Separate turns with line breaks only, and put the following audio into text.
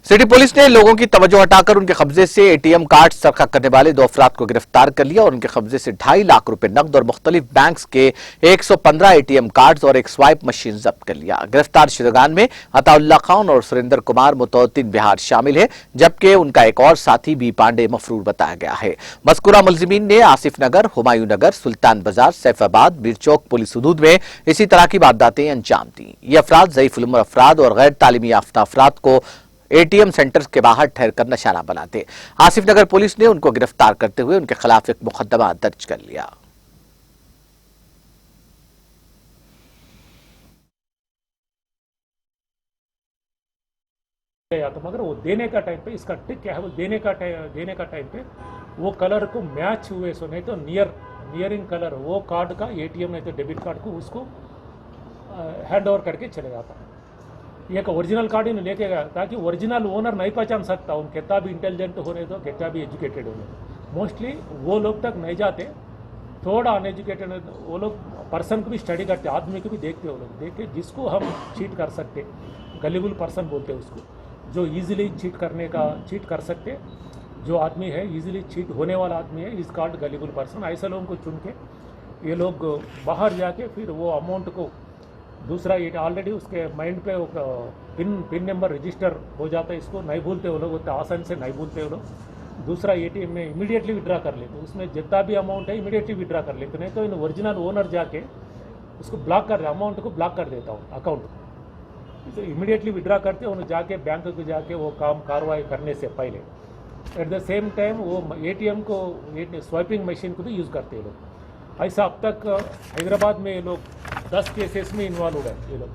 City police ने लोगों की तवज्जो हटाकर उनके कब्जे से एटीएम कार्ड सरका करने वाले 2 अफराद को गिरफ्तार कर लिया और उनके कब्जे से 2.5 लाख रुपए नकद और मुख्तलिफ बैंक्स के 115 एटीएम कार्ड्स और एक स्वाइप मशीन जब्त कर लिया। गिरफ्तार शुदगान में अताउल्लाह खान और सुरेंद्र कुमार मुतौतिन बिहार शामिल है, जबकि उनका एक और साथी बी पांडे मफरूर बताया गया है। मज़कूरा मुलजिमीन ने आसिफ नगर, हुमायूं नगर, सुल्तान बाजार, सैफाबाद, बीर चौक पुलिस हदूद में इसी तरह की वारदातें अंजाम दी। ये अफराद ज़ईफ उम्र अफराद और गैर तालीमी याफ्ता अफराद को एटीएम सेंटर्स के बाहर ठहरकर निशाना बनाते। आसिफ नगर पुलिस ने उनको गिरफ्तार करते हुए उनके खिलाफ एक मुकदमा दर्ज कर लिया।
तो मगर वो देने का टाइम पे इसका ट्रिक क्या है, वो देने का टाइम पे वो कलर को मैच हुए सो नहीं तो नियरिंग कलर वो कार्ड का एटीएम नहीं तो डेबिट कार्ड को उसको हैंड ओवर करके चले जाता है। एक ओरिजिनल कार्ड ही लेके गया ताकि ओरिजिनल ओनर नहीं पहचान सकता, उन कितना भी इंटेलिजेंट होने दो, कितना भी एजुकेटेड होने दो, मोस्टली वो लोग तक नहीं जाते। थोड़ा अनएजुकेटेड वो लोग पर्सन को भी स्टडी करते, आदमी को भी देखते, वो लोग देख के जिसको हम चीट कर सकते, गलीबल पर्सन बोलते हैं उसको, जो ईजिली चीट कर सकते, जो आदमी है ईजिली चीट होने वाला आदमी है, इस कार्ड गलीबल पर्सन। ऐसे लोगों को चुन के ये लोग बाहर जाके फिर वो अमाउंट को दूसरा ये ऑलरेडी उसके माइंड पे पिन नंबर रजिस्टर हो जाता है, इसको नहीं भूलते वो लोग, उतना आसान से नहीं भूलते वो लोग। दूसरा एटीएम में इमीडिएटली विड्रा कर लेते, उसमें जितना भी अमाउंट है इमीडिएटली विड्रा कर लेते, नहीं तो इन ओरिजिनल ओनर जाके उसको ब्लॉक कर अमाउंट को ब्लॉक कर देता हूँ अकाउंट, तो इमीडिएटली विड्रा करते उन्हें जाके बैंक को जाके वो काम कार्रवाई करने से पहले। एट द सेम टाइम वो एटीएम को स्वाइपिंग मशीन को भी यूज़ करते हैं लोग। ऐसा अब तक हैदराबाद में ये लोग 10 केसेस में इन्वॉल्व है ये लोग।